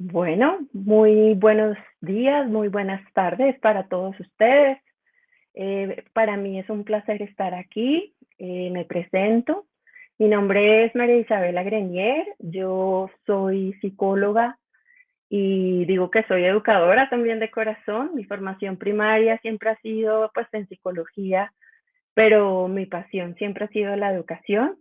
Bueno, muy buenos días, muy buenas tardes para todos ustedes. Para mí es un placer estar aquí. Me presento. Mi nombre es María Isabela Grenier. Yo soy psicóloga y digo que soy educadora también de corazón. Mi formación primaria siempre ha sido pues en psicología, pero mi pasión siempre ha sido la educación.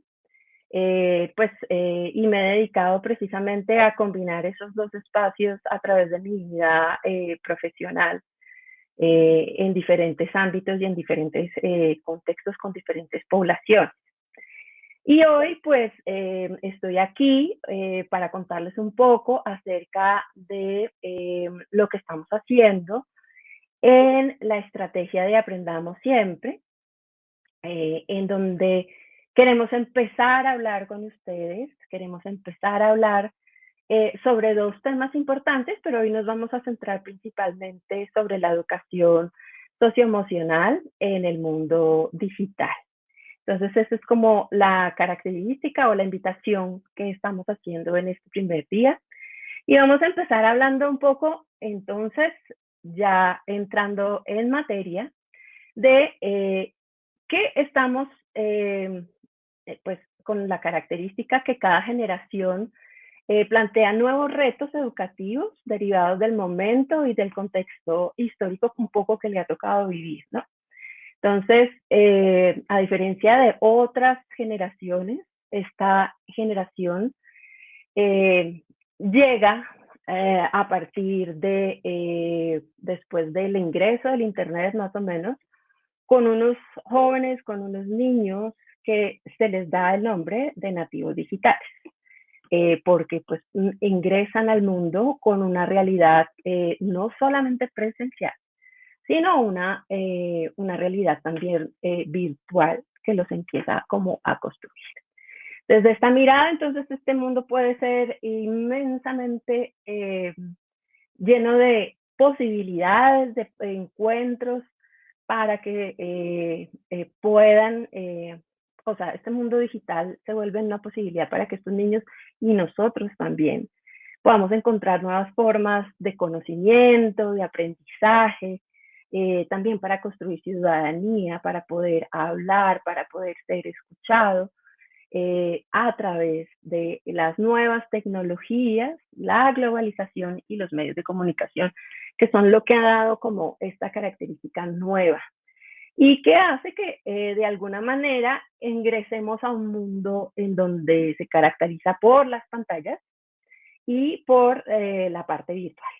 Y me he dedicado precisamente a combinar esos dos espacios a través de mi vida profesional en diferentes ámbitos y en diferentes contextos con diferentes poblaciones. Y hoy pues estoy aquí para contarles un poco acerca de lo que estamos haciendo en la estrategia de Aprendamos Siempre, en donde queremos empezar a hablar con ustedes, queremos empezar a hablar sobre dos temas importantes, pero hoy nos vamos a centrar principalmente sobre la educación socioemocional en el mundo digital. Entonces, esa es como la característica o la invitación que estamos haciendo en este primer día. Y vamos a empezar hablando un poco, entonces, ya entrando en materia, de que estamos pues con la característica que cada generación plantea nuevos retos educativos derivados del momento y del contexto histórico un poco que le ha tocado vivir, ¿no? Entonces, a diferencia de otras generaciones, esta generación eh, llega a partir de después del ingreso del Internet, más o menos, con unos jóvenes, con unos niños que se les da el nombre de nativos digitales, porque pues ingresan al mundo con una realidad no solamente presencial, sino una realidad también virtual que los empieza como a construir. Desde esta mirada, entonces, este mundo puede ser inmensamente lleno de posibilidades, de encuentros, para que puedan, o sea, este mundo digital se vuelve una posibilidad para que estos niños y nosotros también podamos encontrar nuevas formas de conocimiento, de aprendizaje, también para construir ciudadanía, para poder hablar, para poder ser escuchado a través de las nuevas tecnologías, la globalización y los medios de comunicación, que son lo que ha dado como esta característica nueva y que hace que de alguna manera ingresemos a un mundo en donde se caracteriza por las pantallas y por la parte virtual.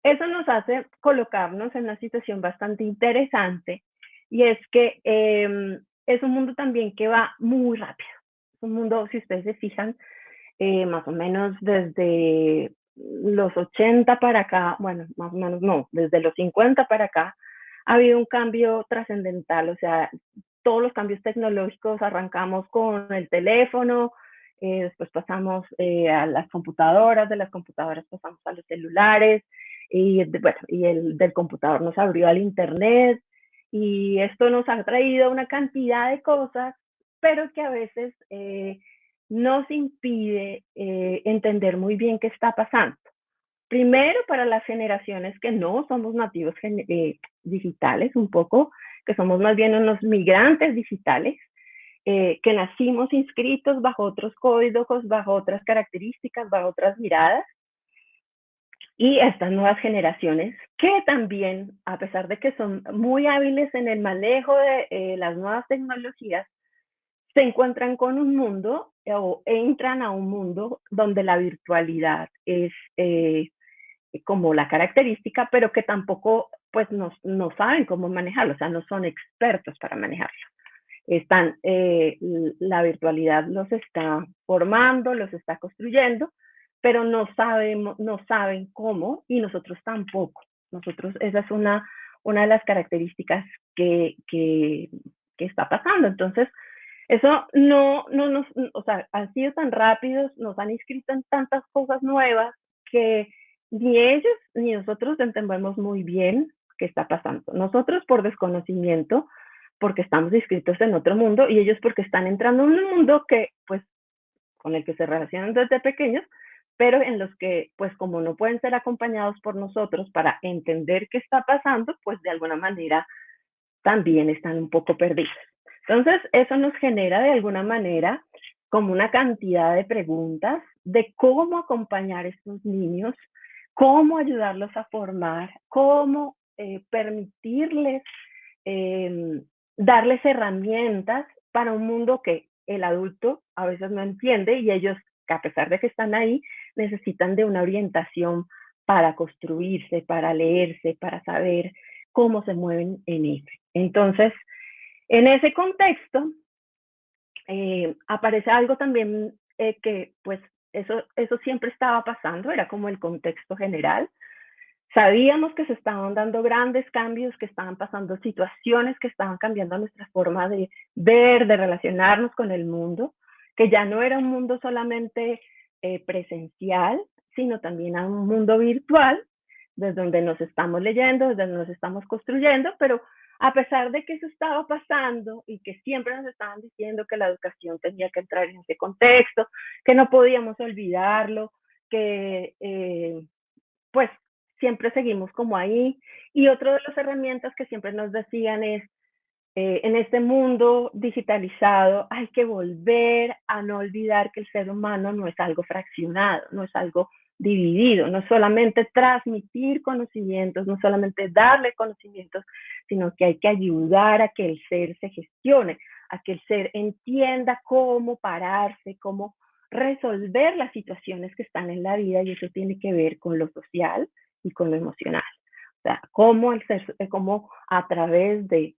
Eso nos hace colocarnos en una situación bastante interesante y es que es un mundo también que va muy rápido. Es un mundo, si ustedes se fijan, más o menos desde los 80 para acá, bueno, más o menos no, desde los 50 para acá, ha habido un cambio trascendental, o sea, todos los cambios tecnológicos arrancamos con el teléfono, después pasamos a las computadoras, de las computadoras pasamos a los celulares, bueno, del computador nos abrió al internet, y esto nos ha traído una cantidad de cosas, pero que a veces nos impide entender muy bien qué está pasando. Primero, para las generaciones que no somos nativos digitales, un poco, que somos más bien unos migrantes digitales, que nacimos inscritos bajo otros códigos, bajo otras características, bajo otras miradas, y estas nuevas generaciones que también, a pesar de que son muy hábiles en el manejo de las nuevas tecnologías, se encuentran con un mundo o entran a un mundo donde la virtualidad es como la característica, pero que tampoco pues no saben cómo manejarlo, o sea, no son expertos para manejarlo. Están, la virtualidad los está formando, los está construyendo, pero no saben cómo y nosotros tampoco. Nosotros, esa es una de las características que está pasando. Entonces, eso no nos, o sea, han sido tan rápidos, nos han inscrito en tantas cosas nuevas que ni ellos ni nosotros entendemos muy bien qué está pasando. Nosotros por desconocimiento, porque estamos inscritos en otro mundo y ellos porque están entrando en un mundo que, pues, con el que se relacionan desde pequeños, pero en los que, pues como no pueden ser acompañados por nosotros para entender qué está pasando, pues de alguna manera también están un poco perdidos. Entonces, eso nos genera de alguna manera como una cantidad de preguntas de cómo acompañar a estos niños, cómo ayudarlos a formar, cómo permitirles eh, darles herramientas para un mundo que el adulto a veces no entiende y ellos, a pesar de que están ahí, necesitan de una orientación para construirse, para leerse, para saber cómo se mueven en ese. Entonces, en ese contexto, aparece algo también que pues eso siempre estaba pasando, era como el contexto general. Sabíamos que se estaban dando grandes cambios, que estaban pasando situaciones que estaban cambiando nuestra forma de ver, de relacionarnos con el mundo, que ya no era un mundo solamente presencial, sino también a un mundo virtual, desde donde nos estamos leyendo, desde donde nos estamos construyendo, pero a pesar de que eso estaba pasando y que siempre nos estaban diciendo que la educación tenía que entrar en ese contexto, que no podíamos olvidarlo, que pues siempre seguimos como ahí. Y otra de las herramientas que siempre nos decían es, en este mundo digitalizado hay que volver a no olvidar que el ser humano no es algo fraccionado, no es algo dividido, no solamente transmitir conocimientos, no solamente darle conocimientos, sino que hay que ayudar a que el ser se gestione, a que el ser entienda cómo pararse, cómo resolver las situaciones que están en la vida y eso tiene que ver con lo social y con lo emocional. O sea, cómo a través de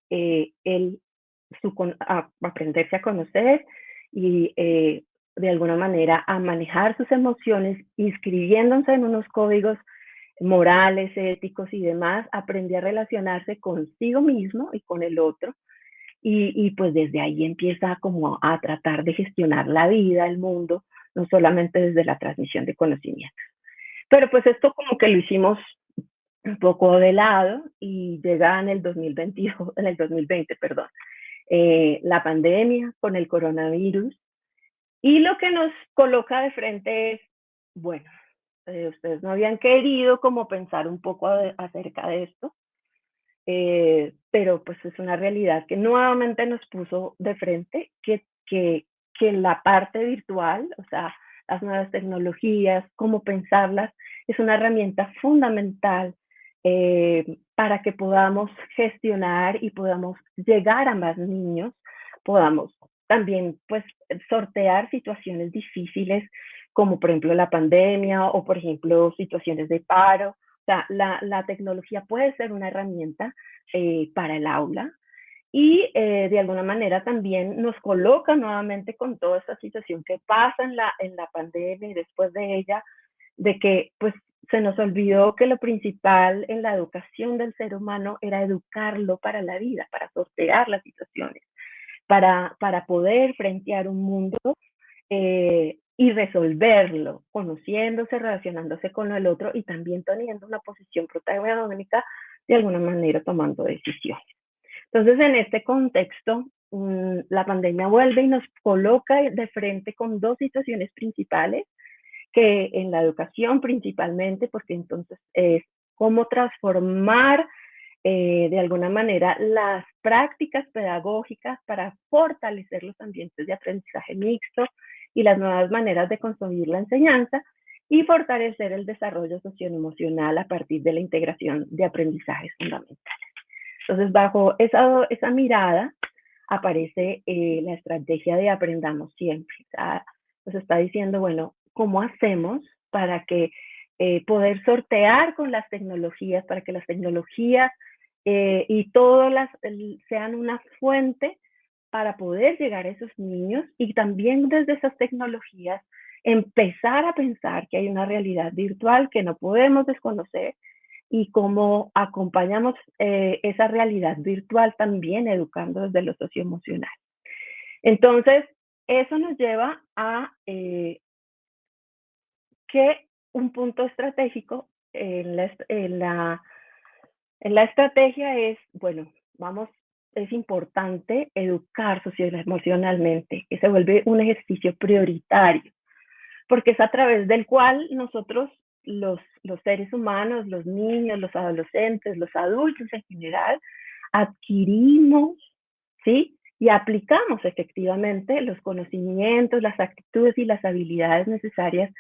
aprenderse a conocer y de alguna manera a manejar sus emociones, inscribiéndose en unos códigos morales, éticos y demás, aprende a relacionarse consigo mismo y con el otro. Y pues desde ahí empieza como a tratar de gestionar la vida, el mundo, no solamente desde la transmisión de conocimientos. Pero pues esto como que lo hicimos un poco de lado y llega en el 2022, en el 2020, perdón, la pandemia con el coronavirus y lo que nos coloca de frente es, bueno, ustedes no habían querido como pensar un poco acerca de esto, pero pues es una realidad que nuevamente nos puso de frente que la parte virtual, o sea, las nuevas tecnologías, cómo pensarlas, es una herramienta fundamental para que podamos gestionar y podamos llegar a más niños, podamos también pues sortear situaciones difíciles como por ejemplo la pandemia o por ejemplo situaciones de paro. O sea, la tecnología puede ser una herramienta para el aula y de alguna manera también nos coloca nuevamente con toda esta situación que pasa en la pandemia y después de ella, de que pues se nos olvidó que lo principal en la educación del ser humano era educarlo para la vida, para sortear las situaciones, para poder frentear un mundo y resolverlo, conociéndose, relacionándose con el otro y también teniendo una posición protagónica, de alguna manera tomando decisiones. Entonces, en este contexto, la pandemia vuelve y nos coloca de frente con dos situaciones principales, que en la educación principalmente, porque entonces es cómo transformar de alguna manera las prácticas pedagógicas para fortalecer los ambientes de aprendizaje mixto y las nuevas maneras de construir la enseñanza y fortalecer el desarrollo socioemocional a partir de la integración de aprendizajes fundamentales. Entonces, bajo esa mirada aparece la estrategia de aprendamos siempre. O sea, nos está diciendo, bueno, ¿cómo hacemos para que poder sortear con las tecnologías, para que las tecnologías y todas sean una fuente para poder llegar a esos niños y también desde esas tecnologías empezar a pensar que hay una realidad virtual que no podemos desconocer y cómo acompañamos esa realidad virtual también educando desde lo socioemocional. Entonces, eso nos lleva a que un punto estratégico en la estrategia es, bueno, es importante educar socioemocionalmente, que se vuelve un ejercicio prioritario, porque es a través del cual nosotros, los seres humanos, los niños, los adolescentes, los adultos en general, adquirimos, ¿sí? Y aplicamos efectivamente los conocimientos, las actitudes y las habilidades necesarias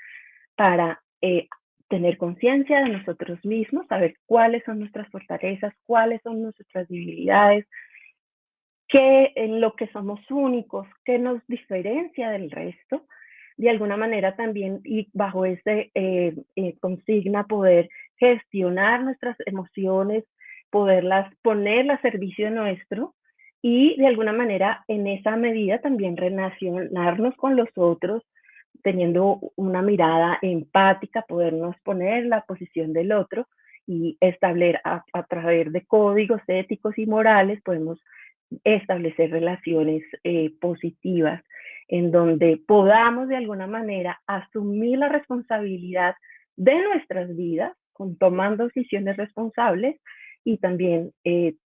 para tener conciencia de nosotros mismos, saber cuáles son nuestras fortalezas, cuáles son nuestras debilidades, qué en lo que somos únicos, qué nos diferencia del resto, de alguna manera también y bajo ese consigna poder gestionar nuestras emociones, poderlas ponerlas a servicio nuestro y de alguna manera en esa medida también relacionarnos con los otros, teniendo una mirada empática, podernos poner en la posición del otro y establecer a través de códigos éticos y morales, podemos establecer relaciones positivas en donde podamos de alguna manera asumir la responsabilidad de nuestras vidas, tomando decisiones responsables y también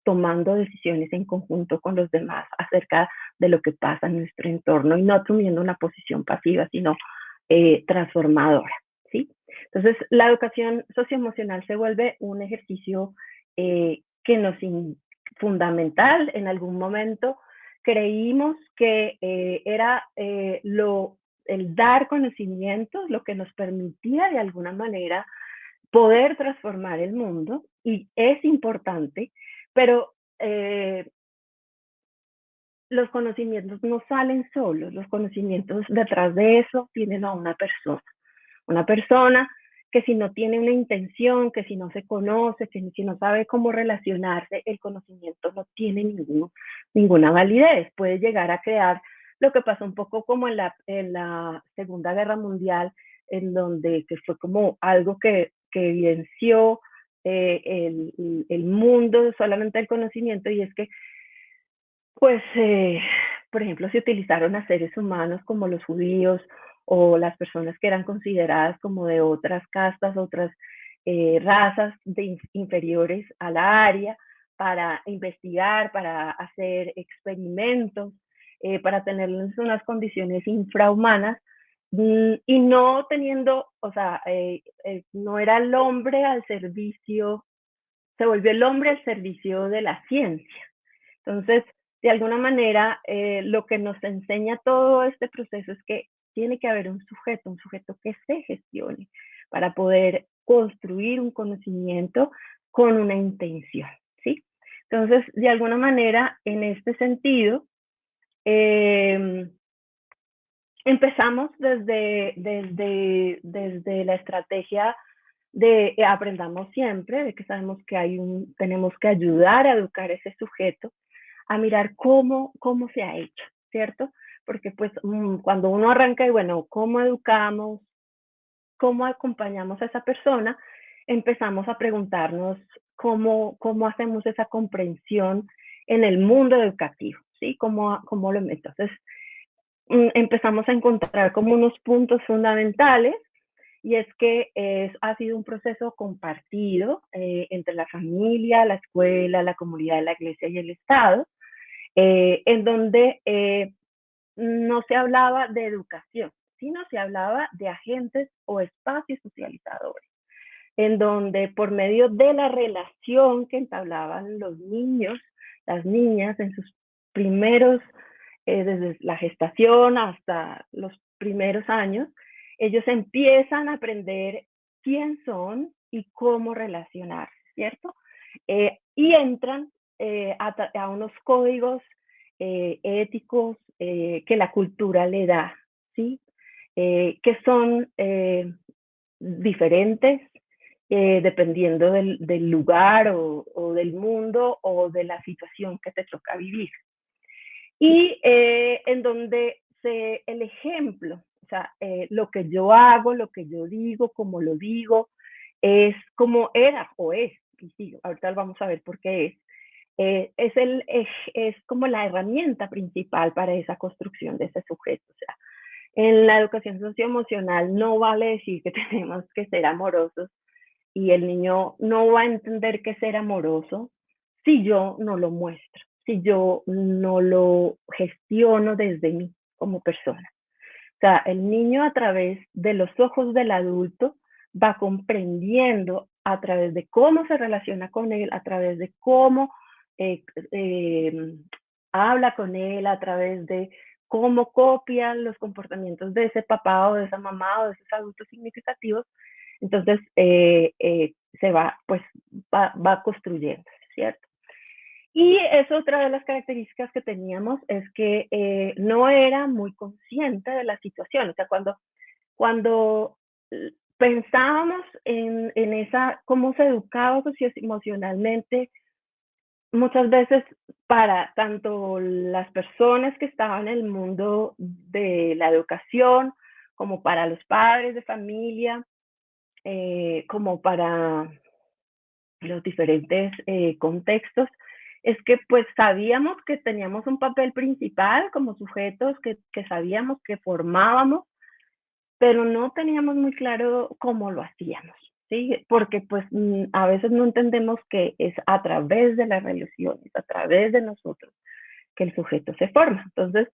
tomando decisiones en conjunto con los demás acerca de lo que pasa en nuestro entorno y no asumiendo una posición pasiva, sino transformadora. ¿Sí? Entonces, la educación socioemocional se vuelve un ejercicio que nos fundamental. En algún momento creímos que era el dar conocimientos lo que nos permitía de alguna manera poder transformar el mundo y es importante, pero los conocimientos no salen solos, los conocimientos detrás de eso tienen a una persona que si no tiene una intención, que si no se conoce, que si no sabe cómo relacionarse, el conocimiento no tiene ninguna validez. Puede llegar a crear lo que pasó un poco como en la Segunda Guerra Mundial, en donde que fue como algo que evidenció el mundo solamente el conocimiento, y es que pues, por ejemplo, se utilizaron a seres humanos como los judíos o las personas que eran consideradas como de otras castas, otras razas inferiores a la área para investigar, para hacer experimentos, para tenerles unas condiciones infrahumanas y no teniendo, o sea, no era el hombre al servicio, se volvió el hombre al servicio de la ciencia. Entonces, de alguna manera, lo que nos enseña todo este proceso es que tiene que haber un sujeto que se gestione para poder construir un conocimiento con una intención, ¿sí? Entonces, de alguna manera, en este sentido, eh, empezamos desde la estrategia de aprendamos siempre, de que sabemos que tenemos que ayudar a educar a ese sujeto, a mirar cómo se ha hecho, ¿cierto? Porque pues cuando uno arranca y bueno, ¿cómo educamos? ¿Cómo acompañamos a esa persona? Empezamos a preguntarnos cómo hacemos esa comprensión en el mundo educativo, ¿sí? ¿Cómo lo entonces empezamos a encontrar como unos puntos fundamentales y es que ha sido un proceso compartido entre la familia, la escuela, la comunidad, la iglesia y el Estado, en donde no se hablaba de educación, sino se hablaba de agentes o espacios socializadores, en donde por medio de la relación que entablaban los niños, las niñas en sus primeros, desde la gestación hasta los primeros años, ellos empiezan a aprender quién son y cómo relacionarse, ¿cierto? Y entran a unos códigos éticos que la cultura le da, ¿sí? Que son diferentes dependiendo del lugar o del mundo o de la situación que te toca vivir. Y en donde el ejemplo, o sea, lo que yo hago, lo que yo digo, como lo digo, es como era o es, y sí, ahorita vamos a ver por qué es como la herramienta principal para esa construcción de ese sujeto. O sea, en la educación socioemocional no vale decir que tenemos que ser amorosos y el niño no va a entender que ser amoroso si yo no lo muestro, si yo no lo gestiono desde mí como persona. sea, el niño a través de los ojos del adulto va comprendiendo a través de cómo se relaciona con él, a través de cómo eh, eh, habla con él, a través de cómo copia los comportamientos de ese papá o de esa mamá o de esos adultos significativos. Entonces, se va, pues, va construyendo, ¿cierto? Y es otra de las características que teníamos, es que no era muy consciente de la situación. O sea, cuando pensábamos en esa, cómo se educaba socioemocionalmente, muchas veces para tanto las personas que estaban en el mundo de la educación, como para los padres de familia, como para los diferentes contextos, es que pues sabíamos que teníamos un papel principal como sujetos, que sabíamos que formábamos, pero no teníamos muy claro cómo lo hacíamos, ¿sí? Porque pues a veces no entendemos que es a través de las relaciones, a través de nosotros, que el sujeto se forma. Entonces,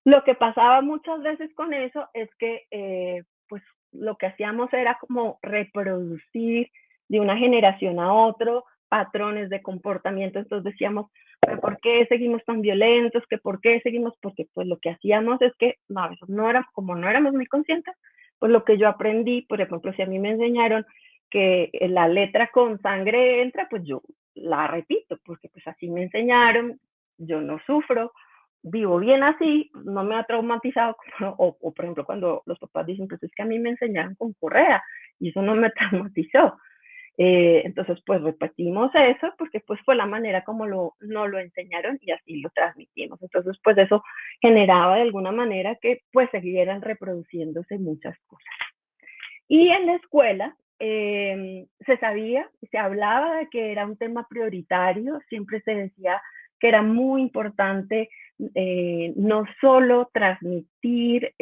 lo que pasaba muchas veces con eso es que pues lo que hacíamos era como reproducir de una generación a otro patrones de comportamiento. Entonces decíamos, ¿pero por qué seguimos tan violentos? ¿Que por qué seguimos? Porque pues lo que hacíamos es que no, a veces no éramos, como no éramos muy conscientes, pues lo que yo aprendí, por ejemplo, si a mí me enseñaron que la letra con sangre entra, pues yo la repito, porque pues así me enseñaron, yo no sufro, vivo bien así, no me ha traumatizado, o por ejemplo cuando los papás dicen, pues es que a mí me enseñaron con correa y eso no me traumatizó. Entonces pues repetimos eso porque pues fue la manera como no lo enseñaron y así lo transmitimos. Entonces pues eso generaba de alguna manera que pues siguieran reproduciéndose muchas cosas. Y en la escuela se sabía, se hablaba de que era un tema prioritario, siempre se decía que era muy importante no solo transmitir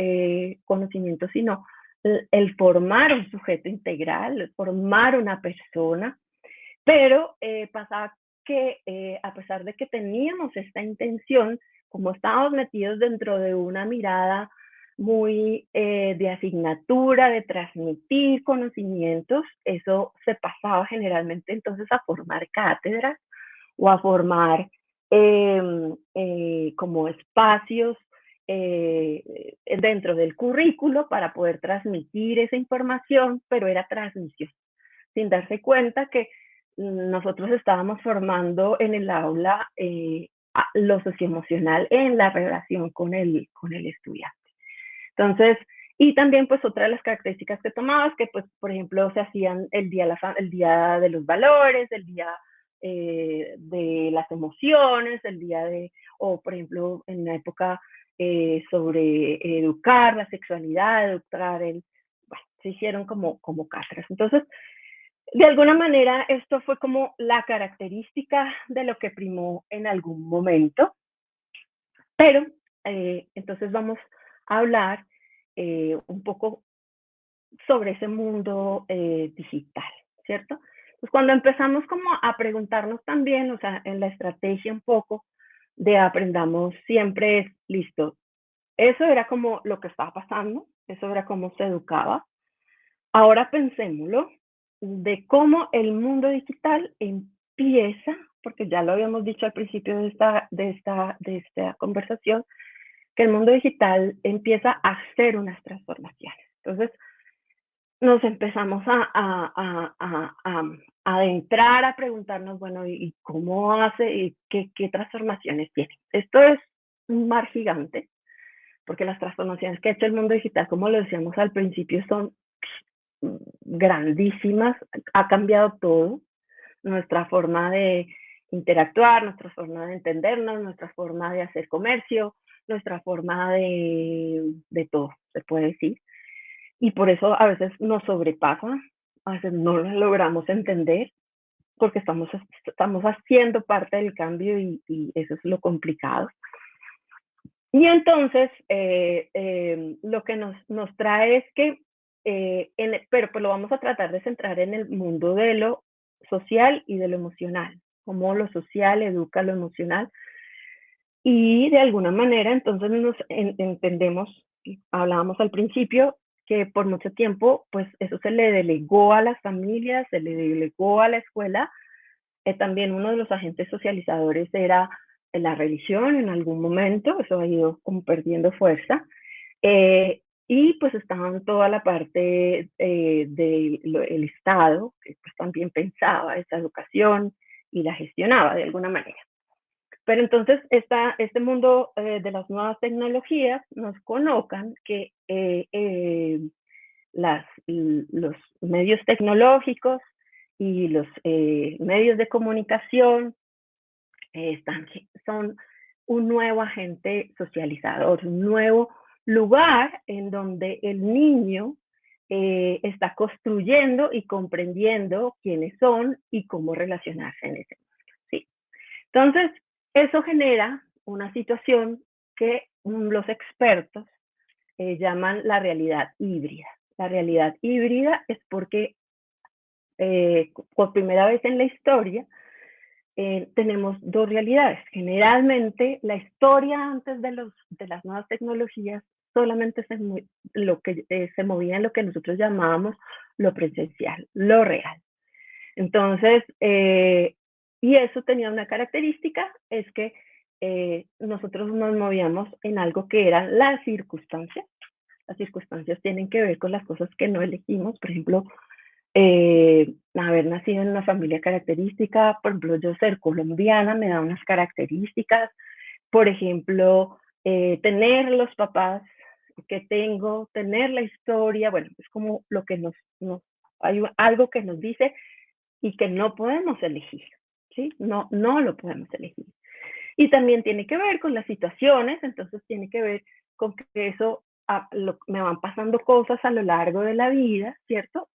conocimiento, sino el formar un sujeto integral, el formar una persona, pero pasaba que a pesar de que teníamos esta intención, como estábamos metidos dentro de una mirada muy de asignatura, de transmitir conocimientos, eso se pasaba generalmente entonces a formar cátedras o a formar como espacios dentro del currículo para poder transmitir esa información, pero era transmisión, sin darse cuenta que nosotros estábamos formando en el aula lo socioemocional en la relación con el estudiante. Entonces, y también pues otra de las características que tomabas, que pues por ejemplo se hacían el día de los valores, el día de las emociones, el día de, o por ejemplo en la época sobre educar la sexualidad, educar bueno, se hicieron como cátedras. Entonces, de alguna manera, esto fue como la característica de lo que primó en algún momento, pero entonces vamos a hablar un poco sobre ese mundo digital, ¿cierto? Pues cuando empezamos como a preguntarnos también, o sea, en la estrategia un poco de aprendamos siempre es, listo, eso era como lo que estaba pasando, eso era cómo se educaba. Ahora pensémoslo de cómo el mundo digital empieza, porque ya lo habíamos dicho al principio de esta conversación, que el mundo digital empieza a hacer unas transformaciones. Entonces, nos empezamos a adentrar, a preguntarnos, bueno, ¿y cómo hace? ¿Y qué transformaciones tiene? Esto es un mar gigante, porque las transformaciones que ha hecho el mundo digital, como lo decíamos al principio, son grandísimas, ha cambiado todo, nuestra forma de interactuar, nuestra forma de entendernos, nuestra forma de hacer comercio, nuestra forma de todo, se puede decir. Y por eso a veces nos sobrepasa, a veces no lo logramos entender, porque estamos haciendo parte del cambio y eso es lo complicado. Y entonces, lo que nos trae es que, pero pues lo vamos a tratar de centrar en el mundo de lo social y de lo emocional, cómo lo social educa lo emocional. Y de alguna manera entonces entendemos hablábamos al principio, que por mucho tiempo, pues eso se le delegó a las familias, se le delegó a la escuela. También uno de los agentes socializadores era la religión en algún momento, eso ha ido como perdiendo fuerza. Y pues estaban toda la parte del Estado, que pues también pensaba esa educación y la gestionaba de alguna manera. Pero entonces este mundo de las nuevas tecnologías nos colocan que los medios tecnológicos y los medios de comunicación son un nuevo agente socializador, un nuevo lugar en donde el niño está construyendo y comprendiendo quiénes son y cómo relacionarse en ese mundo. ¿Sí? Entonces, eso genera una situación que los expertos llaman la realidad híbrida. La realidad híbrida es porque por primera vez en la historia tenemos dos realidades. Generalmente la historia antes de las nuevas tecnologías solamente se movía en lo que nosotros llamábamos lo presencial, lo real. Entonces, y eso tenía una característica, es que nosotros nos movíamos en algo que eran las circunstancias. Las circunstancias tienen que ver con las cosas que no elegimos, por ejemplo, haber nacido en una familia característica, por ejemplo, yo ser colombiana me da unas características, por ejemplo, tener los papás que tengo, tener la historia, bueno, es como lo que hay algo que nos dice y que no podemos elegir, ¿sí? No lo podemos elegir. Y también tiene que ver con las situaciones, entonces tiene que ver con que eso, me van pasando cosas a lo largo de la vida, ¿cierto?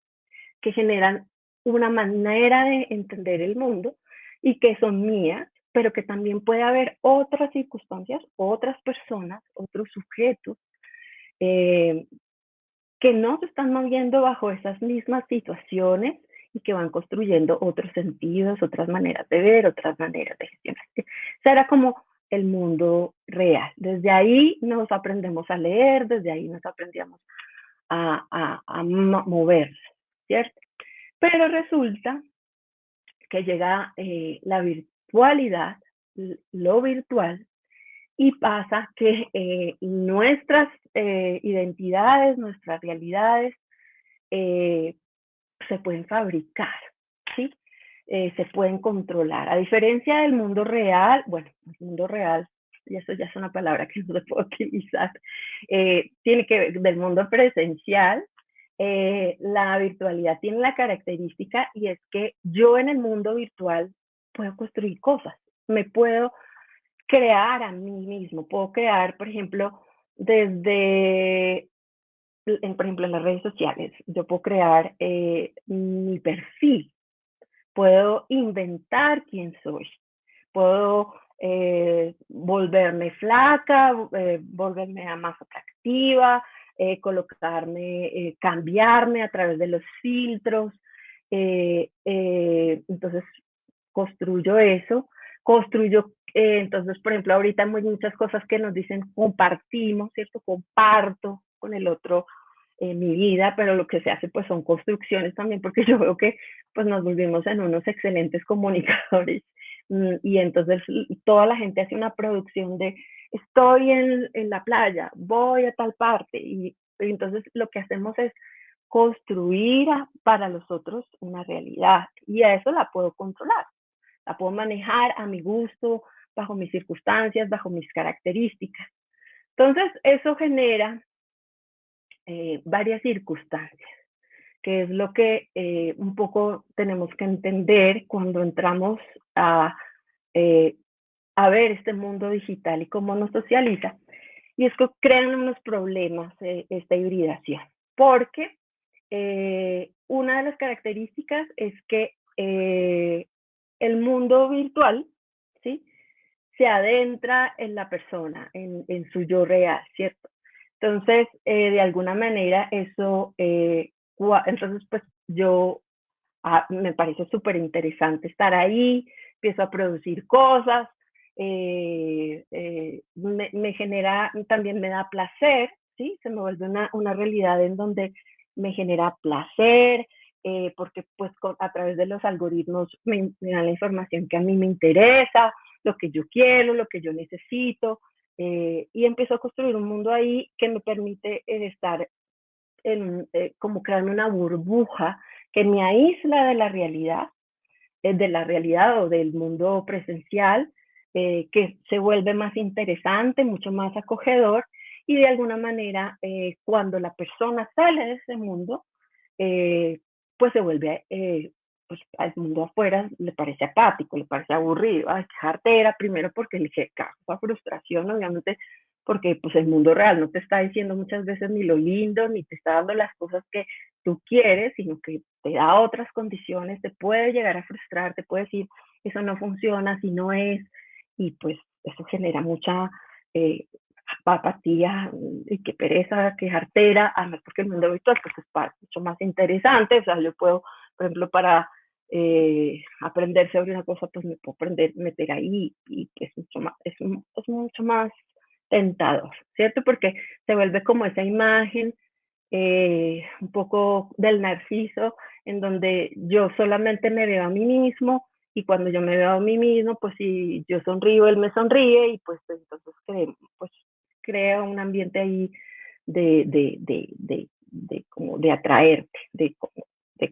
Que generan una manera de entender el mundo y que son mías, pero que también puede haber otras circunstancias, otras personas, otros sujetos eh, que no se están moviendo bajo esas mismas situaciones y que van construyendo otros sentidos, otras maneras de ver, otras maneras de gestionar. Será como el mundo real. Desde ahí nos aprendemos a leer, desde ahí nos aprendíamos a mover, ¿cierto? Pero resulta que llega la virtualidad, lo virtual, y pasa que nuestras identidades, nuestras realidades eh, se pueden fabricar, ¿sí? Se pueden controlar. A diferencia del mundo real, bueno, el mundo real, y eso ya es una palabra que no se puede utilizar, tiene que ver del mundo presencial. La virtualidad tiene la característica y es que yo en el mundo virtual puedo construir cosas, me puedo crear a mí mismo, puedo crear, por ejemplo, por ejemplo, en las redes sociales, yo puedo crear mi perfil, puedo inventar quién soy, puedo volverme flaca, volverme más atractiva, cambiarme a través de los filtros. Entonces, construyo eso, entonces, por ejemplo, ahorita hay muchas cosas que nos dicen compartimos, ¿cierto? Comparto con el otro mi vida, pero lo que se hace pues son construcciones también, porque yo veo que pues nos volvimos en unos excelentes comunicadores y entonces toda la gente hace una producción de estoy en la playa, voy a tal parte y entonces lo que hacemos es construir para los otros una realidad y a eso la puedo controlar, la puedo manejar a mi gusto, bajo mis circunstancias, bajo mis características. Entonces eso genera varias circunstancias, que es lo que un poco tenemos que entender cuando entramos eh, a ver este mundo digital y cómo nos socializa. Y es que crean unos problemas esta hibridación, porque una de las características es que el mundo virtual, ¿sí? Se adentra en la persona, en su yo real, ¿cierto? Entonces, de alguna manera, entonces, pues yo me parece súper interesante estar ahí, empiezo a producir cosas, me genera, también me da placer, ¿sí? Se me vuelve una realidad en donde me genera placer, porque pues a través de los algoritmos me dan la información que a mí me interesa, lo que yo quiero, lo que yo necesito, y empiezo a construir un mundo ahí que me permite estar como crearme una burbuja que me aísla de la realidad o del mundo presencial, que se vuelve más interesante, mucho más acogedor, y de alguna manera cuando la persona sale de ese mundo, eh, pues se vuelve, pues al mundo afuera le parece apático, le parece aburrido, ay, qué jartera, primero porque le causa frustración, obviamente, porque pues el mundo real no te está diciendo muchas veces ni lo lindo, ni te está dando las cosas que tú quieres, sino que te da otras condiciones, te puede llegar a frustrar, te puede decir, eso no funciona, así no es, y pues eso genera mucha eh, apatía y qué pereza, qué jartera, además porque el mundo virtual pues es mucho más interesante, o sea, yo puedo, por ejemplo, para aprender sobre una cosa, pues me puedo aprender, meter ahí y es mucho más, es mucho más tentador, ¿cierto? Porque se vuelve como esa imagen un poco del narciso, en donde yo solamente me veo a mí mismo y cuando yo me veo a mí mismo, pues si yo sonrío, él me sonríe y pues entonces pues, crea un ambiente ahí como de atraerte, de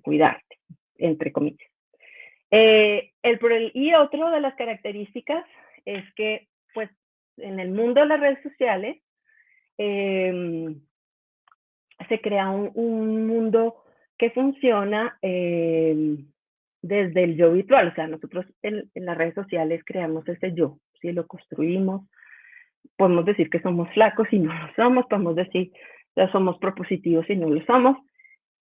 cuidarte, entre comillas. Y otro de las características es que, pues, en el mundo de las redes sociales, eh, se crea un mundo que funciona desde el yo virtual. O sea, nosotros en las redes sociales creamos ese yo, ¿sí? Lo construimos. Podemos decir que somos flacos y no lo somos, podemos decir que somos propositivos y no lo somos.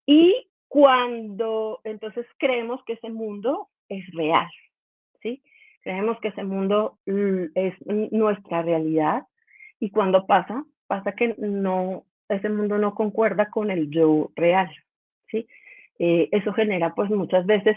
Y cuando entonces creemos que ese mundo es real, ¿sí? Creemos que ese mundo es nuestra realidad y cuando pasa que no, ese mundo no concuerda con el yo real, ¿sí? Eso genera pues muchas veces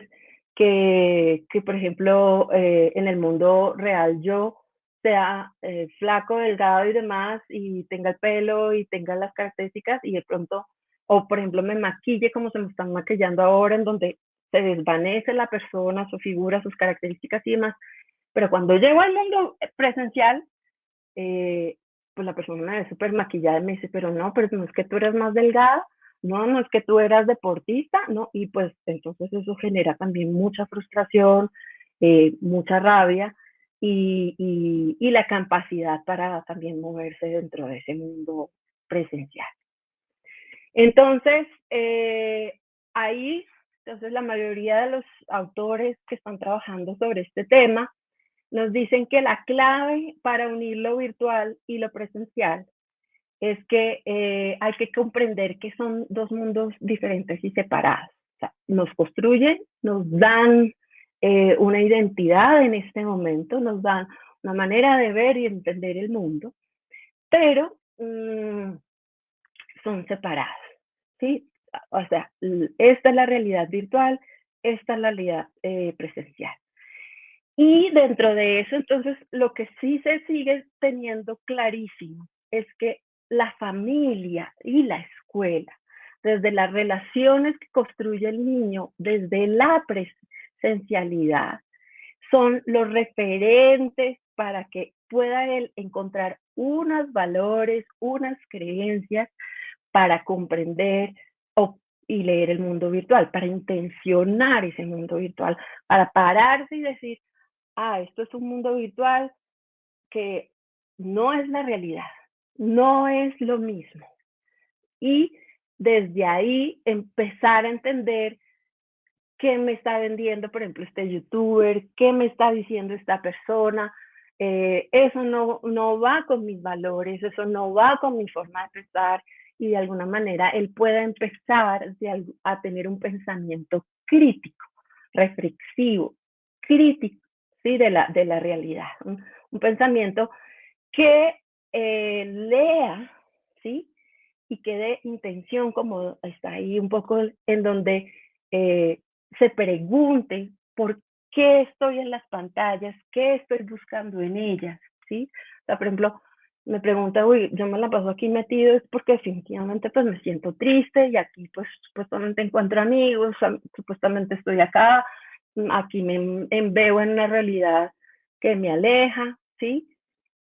que por ejemplo, en el mundo real yo sea flaco, delgado y demás, y tenga el pelo y tenga las características y de pronto, o por ejemplo me maquille como se me están maquillando ahora, en donde se desvanece la persona, su figura, sus características y demás. Pero cuando llego al mundo presencial, eh, pues la persona me ve súper maquillada y me dice, pero no es que tú eres más delgada, no es que tú eras deportista, no, y pues entonces eso genera también mucha frustración, mucha rabia y la capacidad para también moverse dentro de ese mundo presencial. Entonces, ahí, entonces la mayoría de los autores que están trabajando sobre este tema nos dicen que la clave para unir lo virtual y lo presencial es que hay que comprender que son dos mundos diferentes y separados. O sea, nos construyen, nos dan una identidad en este momento, nos dan una manera de ver y entender el mundo, pero son separados, ¿sí? O sea, esta es la realidad virtual, esta es la realidad presencial. Y dentro de eso, entonces, lo que sí se sigue teniendo clarísimo es que la familia y la escuela, desde las relaciones que construye el niño, desde la presencialidad, son los referentes para que pueda él encontrar unos valores, unas creencias para comprender y leer el mundo virtual, para intencionar ese mundo virtual, para pararse y decir, esto es un mundo virtual que no es la realidad, no es lo mismo. Y desde ahí empezar a entender qué me está vendiendo, por ejemplo, este youtuber, qué me está diciendo esta persona. Eso no va con mis valores, eso no va con mi forma de pensar y de alguna manera él pueda empezar a tener un pensamiento crítico, reflexivo, crítico, ¿sí? de la realidad. Un pensamiento que lea, ¿sí? Y que dé intención, como está ahí un poco en donde eh, se pregunte por qué estoy en las pantallas, qué estoy buscando en ellas, ¿sí? O sea, por ejemplo, me pregunta, uy, yo me la paso aquí metido, es porque definitivamente pues me siento triste y aquí pues supuestamente encuentro amigos, supuestamente estoy acá, aquí me veo en una realidad que me aleja, ¿sí?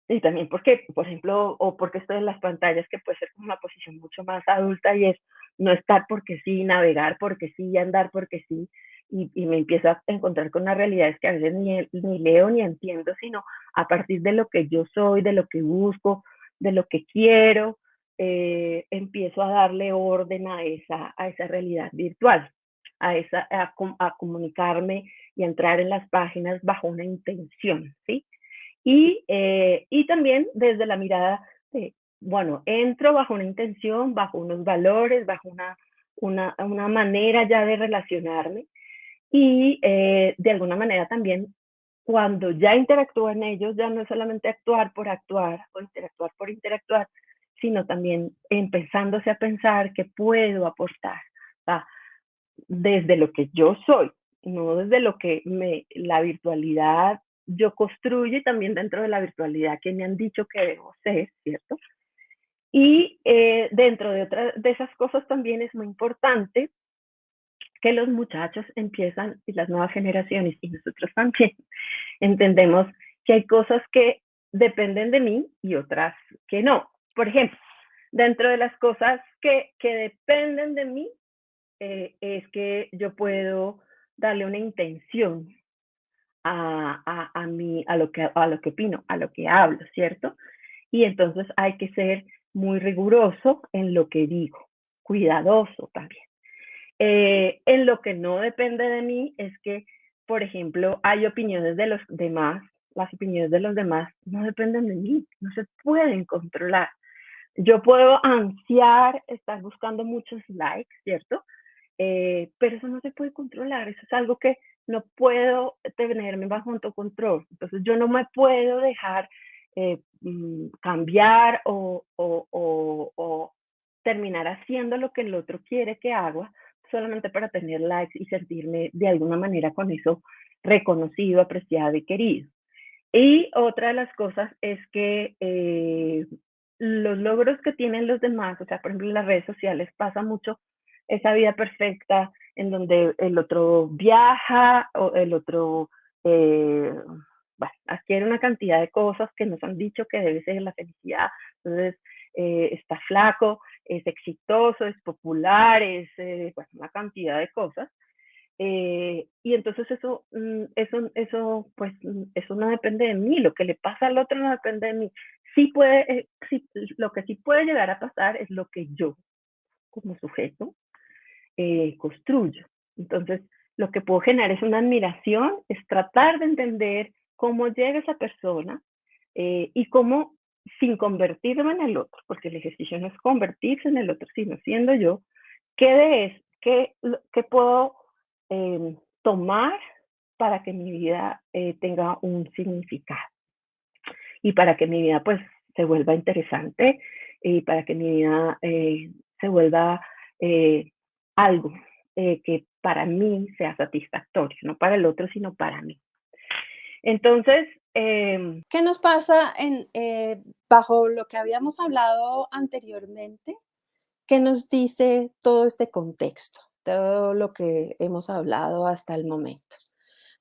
Y también porque, por ejemplo, o porque estoy en las pantallas, que puede ser como una posición mucho más adulta y es no estar porque sí, navegar porque sí, andar porque sí, y me empiezo a encontrar con unas realidades que a veces ni leo ni entiendo, sino a partir de lo que yo soy, de lo que busco, de lo que quiero, empiezo a darle orden a esa realidad virtual, a comunicarme y a entrar en las páginas bajo una intención, ¿sí? Y también desde la mirada de, bueno, entro bajo una intención, bajo unos valores, bajo una manera ya de relacionarme y de alguna manera también cuando ya interactúo en ellos, ya no es solamente actuar por actuar o interactuar por interactuar, sino también empezándose a pensar que puedo aportar, o sea, desde lo que yo soy, no desde lo que la virtualidad yo construyo y también dentro de la virtualidad que me han dicho que debo ser, ¿cierto? Y dentro de otras de esas cosas también es muy importante que los muchachos empiezan y las nuevas generaciones y nosotros también entendemos que hay cosas que dependen de mí y otras que no. Por ejemplo, dentro de las cosas que dependen de mí es que yo puedo darle una intención a lo que opino, a lo que hablo, ¿cierto? Y entonces hay que ser muy riguroso en lo que digo, cuidadoso también. En lo que no depende de mí es que, por ejemplo, hay opiniones de los demás, las opiniones de los demás no dependen de mí, no se pueden controlar. Yo puedo ansiar estar buscando muchos likes, ¿cierto? Pero eso no se puede controlar, eso es algo que no puedo tenerme bajo autocontrol. Entonces yo no me puedo dejar cambiar o terminar haciendo lo que el otro quiere que haga solamente para tener likes y sentirme de alguna manera con eso reconocido, apreciado y querido. Y otra de las cosas es que los logros que tienen los demás, o sea, por ejemplo, en las redes sociales pasa mucho esa vida perfecta en donde el otro viaja o el otro eh, bueno, adquiere una cantidad de cosas que nos han dicho que debe ser la felicidad. Entonces, está flaco, es exitoso, es popular, es bueno, una cantidad de cosas. Y entonces eso no depende de mí, lo que le pasa al otro no depende de mí. Sí, lo que sí puede llegar a pasar es lo que yo, como sujeto, construyo. Entonces, lo que puedo generar es una admiración, es tratar de entender cómo llega esa persona y cómo, sin convertirme en el otro, porque el ejercicio no es convertirse en el otro, sino siendo yo, qué puedo tomar para que mi vida tenga un significado y para que mi vida pues se vuelva interesante y para que mi vida se vuelva eh, algo que para mí sea satisfactorio, no para el otro, sino para mí. Entonces, ¿Qué nos pasa bajo lo que habíamos hablado anteriormente? ¿Qué nos dice todo este contexto? Todo lo que hemos hablado hasta el momento.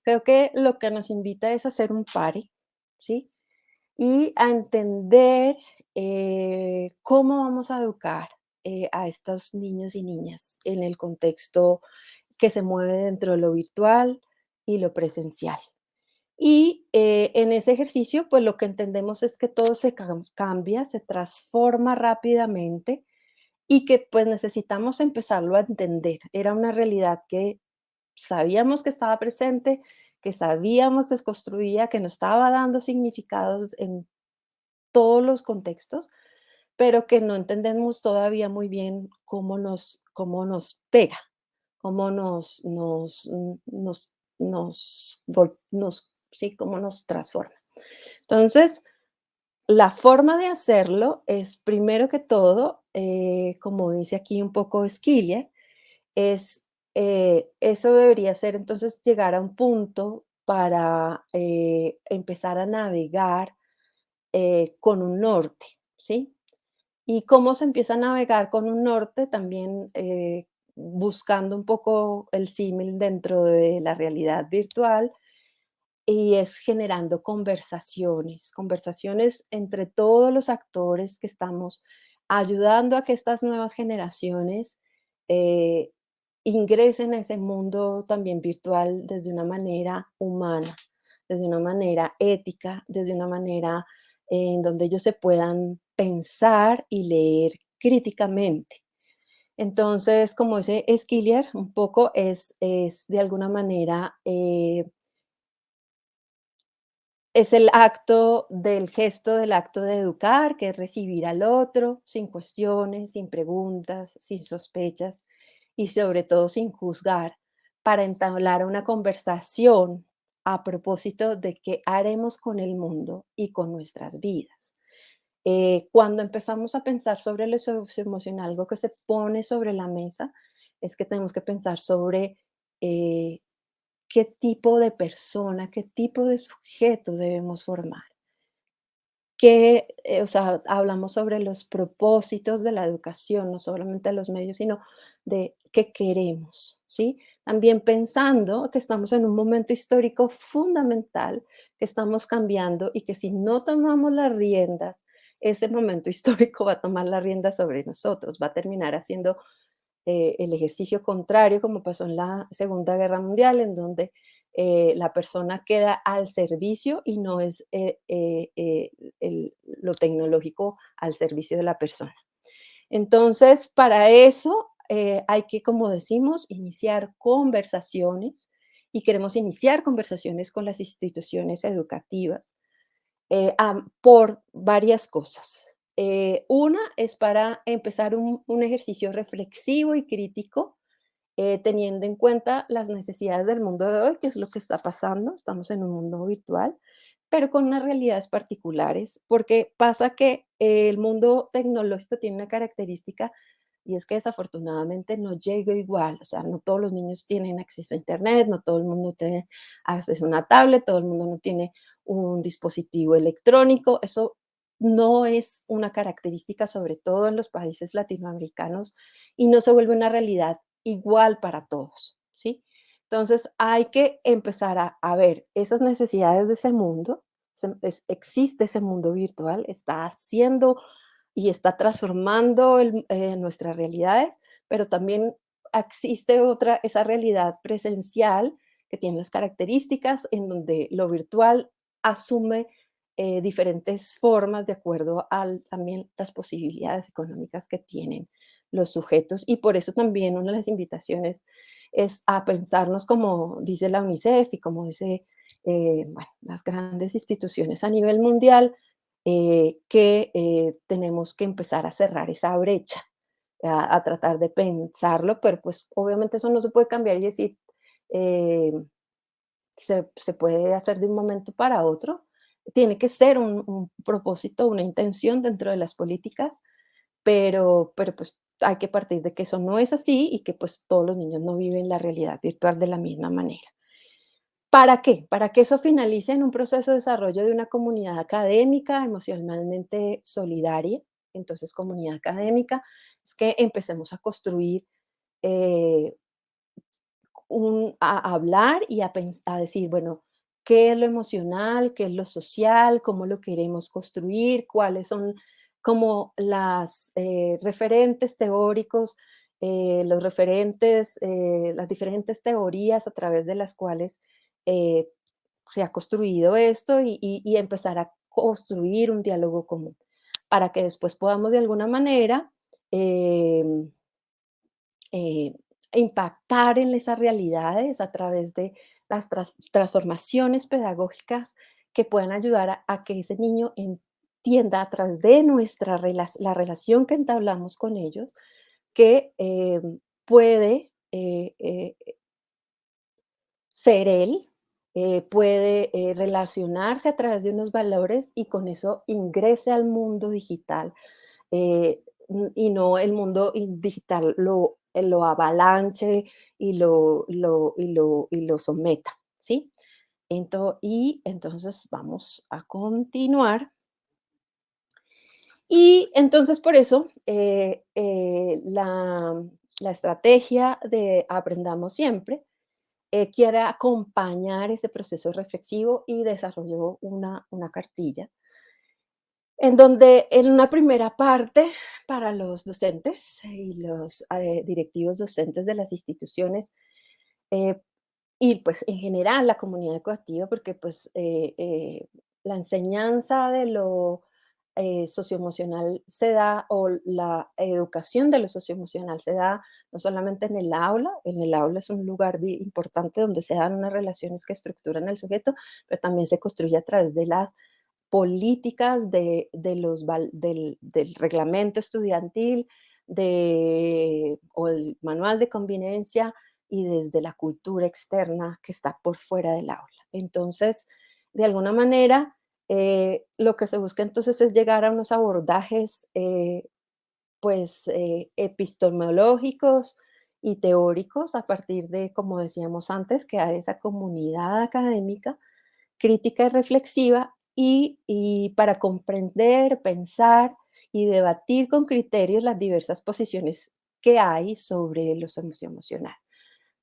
Creo que lo que nos invita es a hacer un pare, ¿sí? Y a entender cómo vamos a educar a estos niños y niñas en el contexto que se mueve dentro de lo virtual y lo presencial. Y en ese ejercicio, pues lo que entendemos es que todo se cambia, se transforma rápidamente y que pues necesitamos empezarlo a entender. Era una realidad que sabíamos que estaba presente, que sabíamos que se construía, que nos estaba dando significados en todos los contextos, pero que no entendemos todavía muy bien cómo nos pega, cómo sí, cómo nos transforma. Entonces, la forma de hacerlo es, primero que todo, como dice aquí un poco Esquilia, es, eso debería ser entonces llegar a un punto para empezar a navegar con un norte, ¿sí? Y cómo se empieza a navegar con un norte también, buscando un poco el símil dentro de la realidad virtual, y es generando conversaciones, conversaciones entre todos los actores que estamos ayudando a que estas nuevas generaciones eh, ingresen a ese mundo también virtual desde una manera humana, desde una manera ética, desde una manera en donde ellos se puedan pensar y leer críticamente. Entonces, como dice Skiller, un poco es de alguna manera es el acto del gesto del acto de educar, que es recibir al otro sin cuestiones, sin preguntas, sin sospechas y sobre todo sin juzgar, para entablar una conversación a propósito de qué haremos con el mundo y con nuestras vidas. Cuando empezamos a pensar sobre lo socioemocional, algo que se pone sobre la mesa es que tenemos que pensar sobre eh, qué tipo de persona, qué tipo de sujeto debemos formar. Que, o sea, hablamos sobre los propósitos de la educación, no solamente de los medios, sino de qué queremos, ¿sí? También pensando que estamos en un momento histórico fundamental, que estamos cambiando y que si no tomamos las riendas, ese momento histórico va a tomar las riendas sobre nosotros, va a terminar haciendo el ejercicio contrario, como pasó en la Segunda Guerra Mundial, en donde la persona queda al servicio y no es lo tecnológico al servicio de la persona. Entonces, para eso hay que, como decimos, iniciar conversaciones y queremos iniciar conversaciones con las instituciones educativas por varias cosas. Una es para empezar un ejercicio reflexivo y crítico, teniendo en cuenta las necesidades del mundo de hoy, que es lo que está pasando. Estamos en un mundo virtual, pero con unas realidades particulares, porque pasa que el mundo tecnológico tiene una característica y es que desafortunadamente no llega igual, o sea, no todos los niños tienen acceso a Internet, no todo el mundo tiene acceso a una tablet, todo el mundo no tiene un dispositivo electrónico. Eso no es una característica, sobre todo en los países latinoamericanos, y no se vuelve una realidad igual para todos, ¿sí? Entonces hay que empezar a ver esas necesidades de ese mundo. Existe ese mundo virtual, está haciendo y está transformando nuestras realidades, pero también existe otra, esa realidad presencial que tiene las características en donde lo virtual asume diferentes formas de acuerdo a también las posibilidades económicas que tienen los sujetos. Y por eso también una de las invitaciones es a pensarnos como dice la UNICEF y como dice bueno, las grandes instituciones a nivel mundial, que tenemos que empezar a cerrar esa brecha, a tratar de pensarlo, pero pues obviamente eso no se puede cambiar y decir, eh, se puede hacer de un momento para otro. Tiene que ser un propósito, una intención dentro de las políticas, pero pues hay que partir de que eso no es así y que pues todos los niños no viven la realidad virtual de la misma manera. ¿Para qué? Para que eso finalice en un proceso de desarrollo de una comunidad académica emocionalmente solidaria. Entonces, comunidad académica es que empecemos a construir, eh, a hablar y a decir, bueno, qué es lo emocional, qué es lo social, cómo lo queremos construir, cuáles son como las referentes teóricos, los referentes, las diferentes teorías a través de las cuales eh, se ha construido esto y empezar a construir un diálogo común para que después podamos de alguna manera em, eh, impactar en esas realidades a través de las transformaciones pedagógicas que puedan ayudar a que ese niño entienda a través de la relación que entablamos con ellos, que puede ser él, puede relacionarse a través de unos valores y con eso ingrese al mundo digital, y no el mundo digital lo avalanche y lo someta, ¿sí? Y entonces vamos a continuar. Y entonces por eso la estrategia de Aprendamos Siempre quiere acompañar ese proceso reflexivo y desarrolló una cartilla en donde en una primera parte para los docentes y los directivos docentes de las instituciones eh, y pues en general la comunidad educativa, porque pues la enseñanza de lo socioemocional se da o la educación de lo socioemocional se da no solamente en el aula es un lugar importante donde se dan unas relaciones que estructuran el sujeto, pero también se construye a través de las políticas del reglamento estudiantil, o el manual de convivencia y desde la cultura externa que está por fuera del aula. Entonces, de alguna manera, lo que se busca entonces es llegar a unos abordajes pues epistemológicos y teóricos a partir de, como decíamos antes, que hay esa comunidad académica crítica y reflexiva y para comprender, pensar y debatir con criterios las diversas posiciones que hay sobre lo socioemocional.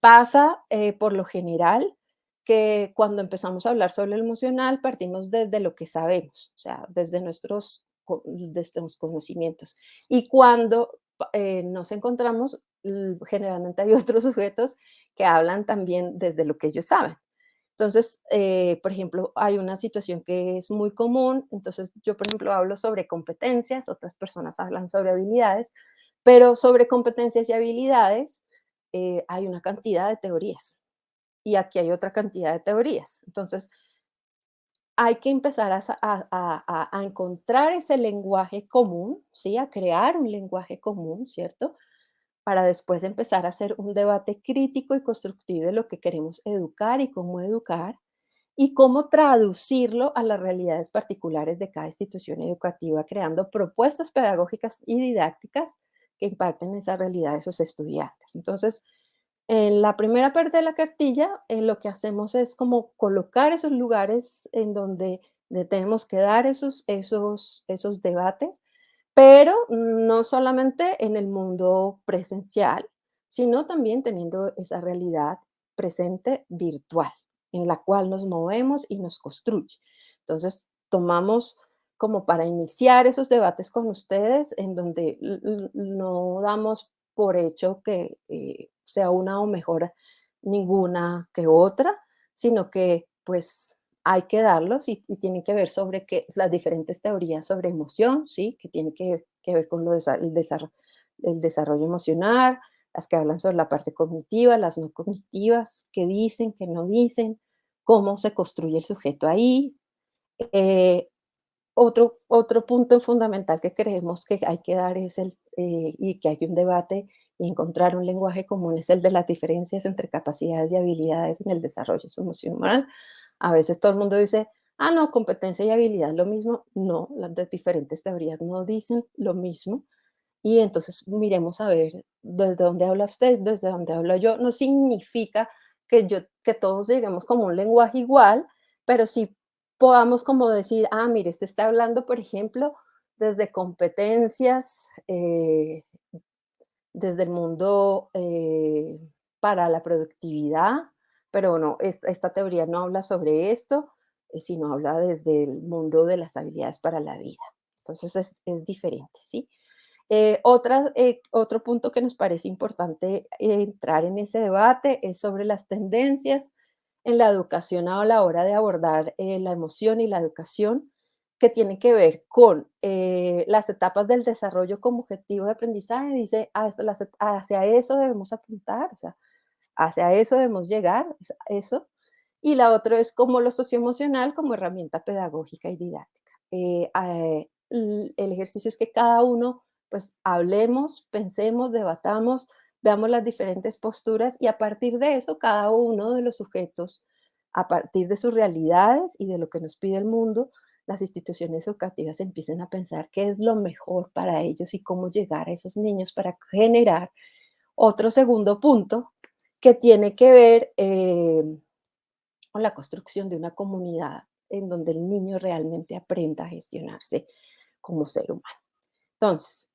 Pasa, por lo general, que cuando empezamos a hablar sobre lo emocional, partimos desde lo que sabemos, o sea, desde los conocimientos. Y cuando nos encontramos, generalmente hay otros sujetos que hablan también desde lo que ellos saben. Entonces, por ejemplo, hay una situación que es muy común, entonces yo, por ejemplo, hablo sobre competencias, otras personas hablan sobre habilidades, pero sobre competencias y habilidades hay una cantidad de teorías y aquí hay otra cantidad de teorías. Entonces, hay que empezar a encontrar ese lenguaje común, ¿sí? A crear un lenguaje común, ¿cierto? Para después empezar a hacer un debate crítico y constructivo de lo que queremos educar y cómo educar y cómo traducirlo a las realidades particulares de cada institución educativa, creando propuestas pedagógicas y didácticas que impacten esa realidad de esos estudiantes. Entonces, en la primera parte de la cartilla, lo que hacemos es como colocar esos lugares en donde tenemos que dar esos debates, pero no solamente en el mundo presencial, sino también teniendo esa realidad presente virtual, en la cual nos movemos y nos construye. Entonces, tomamos como para iniciar esos debates con ustedes, en donde no damos por hecho que sea una o mejor ninguna que otra, sino que pues hay que darlos y tienen que ver sobre las diferentes teorías sobre emoción, ¿sí? Que tiene que ver con el desarrollo emocional, las que hablan sobre la parte cognitiva, las no cognitivas, qué dicen, qué no dicen, cómo se construye el sujeto ahí. Eh, otro punto fundamental que creemos que hay que dar y que hay un debate y encontrar un lenguaje común es el de las diferencias entre capacidades y habilidades en el desarrollo emocional. A veces todo el mundo dice, ah, no, competencia y habilidad es lo mismo. No, las de diferentes teorías no dicen lo mismo. Y entonces miremos a ver desde dónde habla usted, desde dónde hablo yo. No significa que todos lleguemos como un lenguaje igual, pero sí podamos como decir, ah, mire, este está hablando, por ejemplo, desde competencias, desde el mundo para la productividad, pero no, esta teoría no habla sobre esto, sino habla desde el mundo de las habilidades para la vida. Entonces es diferente, ¿sí? Otro punto que nos parece importante entrar en ese debate es sobre las tendencias en la educación a la hora de abordar la emoción y la educación, que tiene que ver con las etapas del desarrollo como objetivo de aprendizaje. Dice, hacia eso debemos apuntar, o sea, hacia eso debemos llegar, eso. Y la otra es como lo socioemocional como herramienta pedagógica y didáctica. El ejercicio es que cada uno, pues, hablemos, pensemos, debatamos, veamos las diferentes posturas y a partir de eso, cada uno de los sujetos, a partir de sus realidades y de lo que nos pide el mundo, las instituciones educativas empiecen a pensar qué es lo mejor para ellos y cómo llegar a esos niños para generar otro segundo punto que tiene que ver con la construcción de una comunidad en donde el niño realmente aprenda a gestionarse como ser humano. Entonces,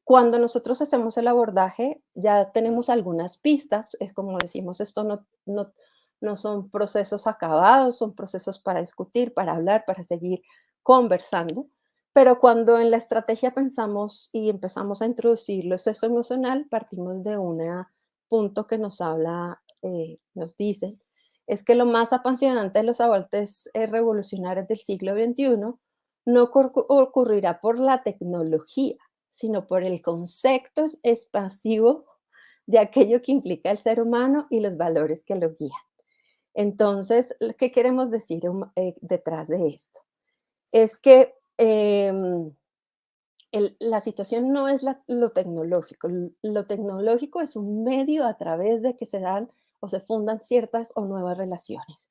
cuando nosotros hacemos el abordaje, ya tenemos algunas pistas, es como decimos, esto no son procesos acabados, son procesos para discutir, para hablar, para seguir conversando, pero cuando en la estrategia pensamos y empezamos a introducir el exceso emocional, partimos de un punto que nos habla, nos dice, es que lo más apasionante de los avances revolucionarios del siglo XXI no ocurrirá por la tecnología, sino por el concepto expansivo de aquello que implica el ser humano y los valores que lo guían. Entonces, ¿qué queremos decir detrás de esto? Es que la situación no es lo tecnológico. Lo tecnológico es un medio a través de que se dan o se fundan ciertas o nuevas relaciones.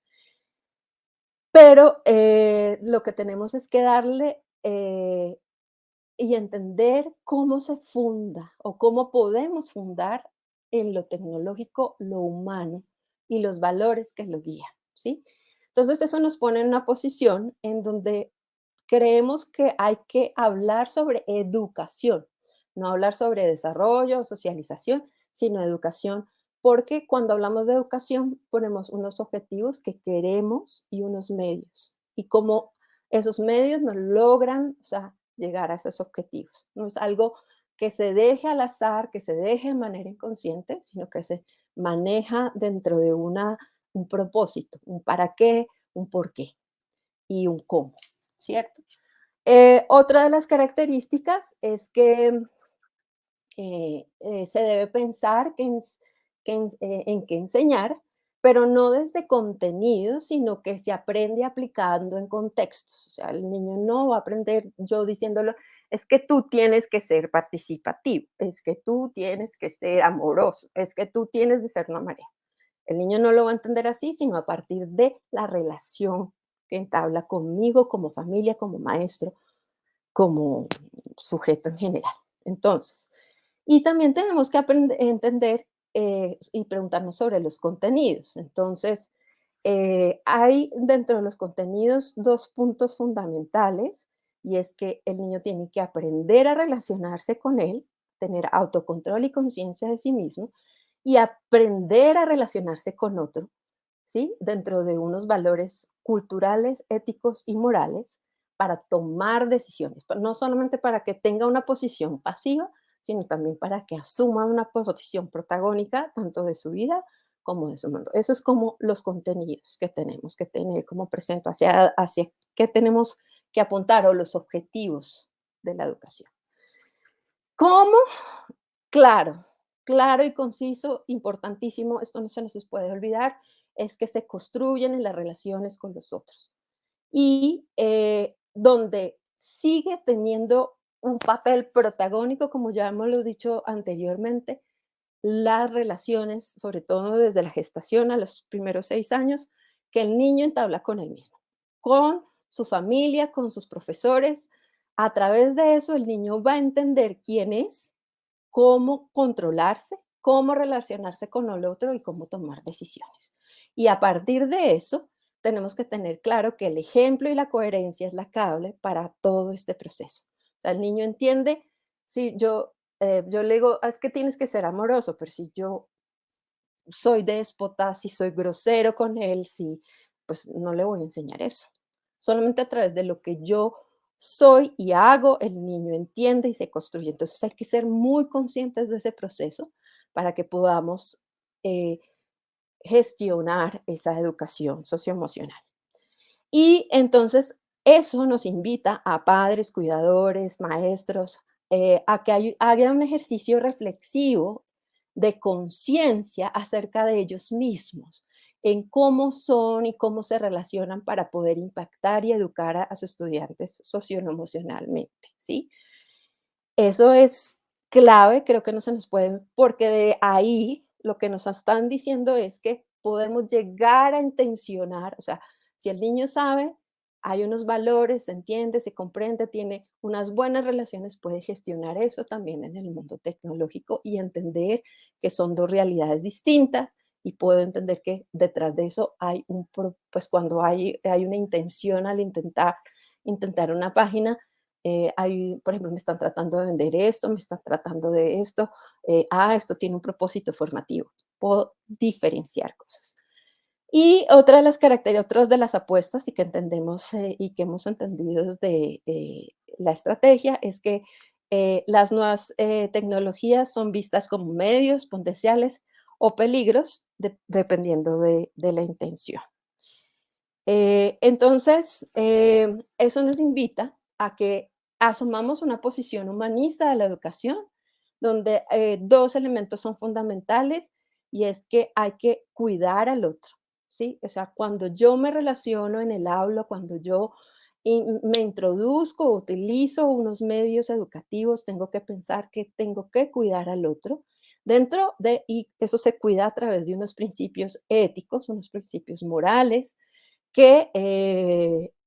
Pero lo que tenemos es que darle y entender cómo se funda o cómo podemos fundar en lo tecnológico lo humano y los valores que lo guían, ¿sí? Entonces eso nos pone en una posición en donde creemos que hay que hablar sobre educación, no hablar sobre desarrollo o socialización, sino educación, porque cuando hablamos de educación ponemos unos objetivos que queremos y unos medios, y cómo esos medios nos logran, o sea, llegar a esos objetivos. No es algo que se deje al azar, que se deje de manera inconsciente, sino que se maneja dentro de un propósito, un para qué, un por qué y un cómo, ¿cierto? Otra de las características es que se debe pensar en qué enseñar, pero no desde contenido, sino que se aprende aplicando en contextos. O sea, el niño no va a aprender yo diciéndolo, es que tú tienes que ser participativo, es que tú tienes que ser amoroso, es que tú tienes de ser una manera. El niño no lo va a entender así, sino a partir de la relación que entabla conmigo como familia, como maestro, como sujeto en general. Entonces, y también tenemos que entender y preguntarnos sobre los contenidos. Entonces, hay dentro de los contenidos dos puntos fundamentales y es que el niño tiene que aprender a relacionarse con él, tener autocontrol y conciencia de sí mismo y aprender a relacionarse con otro, ¿sí? Dentro de unos valores culturales, éticos y morales para tomar decisiones, no solamente para que tenga una posición pasiva, sino también para que asuma una posición protagónica tanto de su vida como de su mundo. Eso es como los contenidos que tenemos que tener como presente, hacia qué tenemos que apuntar o los objetivos de la educación. ¿Cómo? Claro, claro y conciso, importantísimo, esto no se nos puede olvidar, es que se construyen en las relaciones con los otros. Y donde sigue teniendo un papel protagónico, como ya hemos lo dicho anteriormente, las relaciones, sobre todo desde la gestación a los primeros 6 años, que el niño entabla con él mismo, con su familia, con sus profesores. A través de eso, el niño va a entender quién es, cómo controlarse, cómo relacionarse con el otro y cómo tomar decisiones. Y a partir de eso, tenemos que tener claro que el ejemplo y la coherencia es la clave para todo este proceso. O sea, el niño entiende, si yo le digo, "Ah, es que tienes que ser amoroso, pero si yo soy déspota, si soy grosero con él, si, pues no le voy a enseñar eso. Solamente a través de lo que yo soy y hago, el niño entiende y se construye. Entonces hay que ser muy conscientes de ese proceso para que podamos eh, gestionar esa educación socioemocional. Y entonces eso nos invita a padres, cuidadores, maestros, a que hagan un ejercicio reflexivo de conciencia acerca de ellos mismos, en cómo son y cómo se relacionan para poder impactar y educar a sus estudiantes socioemocionalmente, ¿sí? Eso es clave, creo que no se nos puede, porque de ahí lo que nos están diciendo es que podemos llegar a intencionar, o sea, si el niño sabe, hay unos valores, se entiende, se comprende, tiene unas buenas relaciones, puede gestionar eso también en el mundo tecnológico y entender que son dos realidades distintas y puedo entender que detrás de eso hay pues cuando hay una intención al intentar una página, por ejemplo, me están tratando de vender esto, me están tratando de esto, esto tiene un propósito formativo. Puedo diferenciar cosas. Y otra de las características, otras de las apuestas y que entendemos y que hemos entendido desde la estrategia es que las nuevas tecnologías son vistas como medios potenciales o peligros dependiendo de la intención. Entonces, eso nos invita a que asumamos una posición humanista de la educación, donde dos elementos son fundamentales y es que hay que cuidar al otro, ¿sí? O sea, cuando yo me relaciono en el aula, cuando yo me introduzco, utilizo unos medios educativos, tengo que pensar que tengo que cuidar al otro y eso se cuida a través de unos principios éticos, unos principios morales, que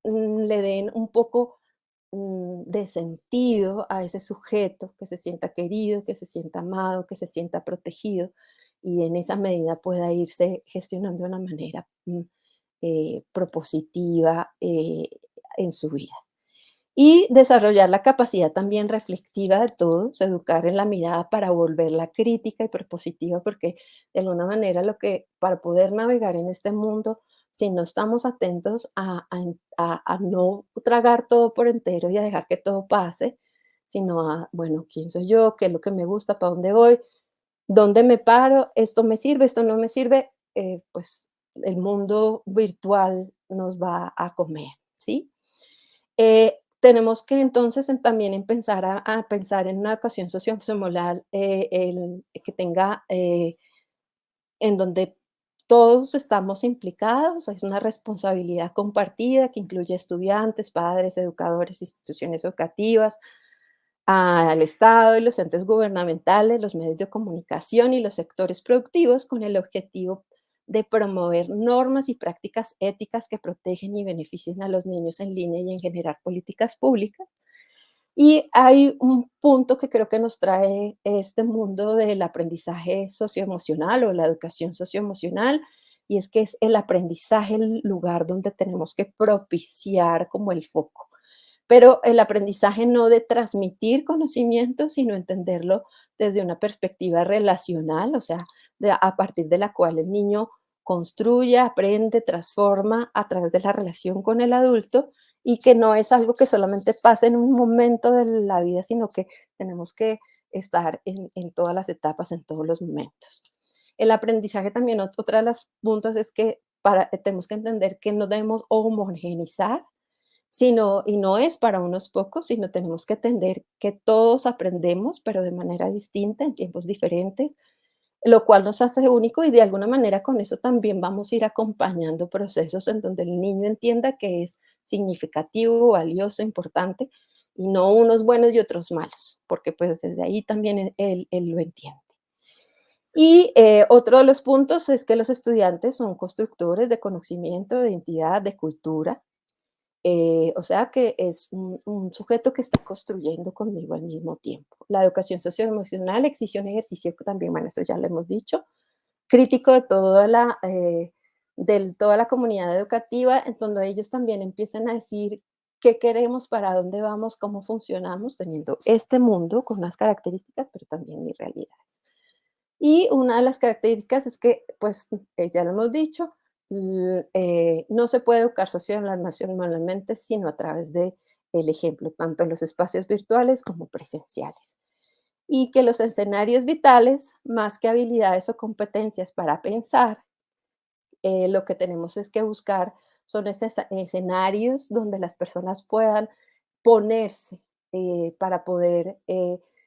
le den un poco de sentido a ese sujeto, que se sienta querido, que se sienta amado, que se sienta protegido y en esa medida pueda irse gestionando de una manera propositiva en su vida. Y desarrollar la capacidad también reflexiva de todos, educar en la mirada para volverla crítica y propositiva, porque de alguna manera para poder navegar en este mundo, si no estamos atentos a no tragar todo por entero y a dejar que todo pase, sino bueno, ¿quién soy yo? ¿Qué es lo que me gusta? ¿Para dónde voy? ¿Dónde me paro? ¿Esto me sirve? ¿Esto no me sirve? Pues el mundo virtual nos va a comer, ¿sí? Tenemos que entonces también empezar a pensar en una educación socioemocional que tenga, en donde todos estamos implicados, es una responsabilidad compartida que incluye estudiantes, padres, educadores, instituciones educativas, al Estado y los entes gubernamentales, los medios de comunicación y los sectores productivos con el objetivo de promover normas y prácticas éticas que protegen y beneficien a los niños en línea y en generar políticas públicas. Y hay un punto que creo que nos trae este mundo del aprendizaje socioemocional o la educación socioemocional, y es que es el aprendizaje el lugar donde tenemos que propiciar como el foco. Pero el aprendizaje no de transmitir conocimiento, sino entenderlo desde una perspectiva relacional, o sea, a partir de la cual el niño construye, aprende, transforma a través de la relación con el adulto y que no es algo que solamente pase en un momento de la vida, sino que tenemos que estar en todas las etapas, en todos los momentos. El aprendizaje también, otra de los puntos es que tenemos que entender que no debemos homogeneizar y no es para unos pocos, sino tenemos que entender que todos aprendemos, pero de manera distinta, en tiempos diferentes, lo cual nos hace único y de alguna manera con eso también vamos a ir acompañando procesos en donde el niño entienda que es significativo, valioso, importante, y no unos buenos y otros malos, porque pues desde ahí también él lo entiende. Y otro de los puntos es que los estudiantes son constructores de conocimiento, de identidad, de cultura, o sea que es un sujeto que está construyendo conmigo al mismo tiempo. La educación socioemocional exige un ejercicio que también, bueno, eso ya lo hemos dicho, crítico de toda la comunidad educativa, en donde ellos también empiezan a decir qué queremos, para dónde vamos, cómo funcionamos, teniendo este mundo con unas características, pero también mis realidades. Y una de las características es que, pues, ya lo hemos dicho, no se puede educar socioemocionalmente sino a través de el ejemplo, tanto en los espacios virtuales como presenciales. Y que los escenarios vitales, más que habilidades o competencias para pensar, lo que tenemos es que buscar son escenarios donde las personas puedan ponerse para poder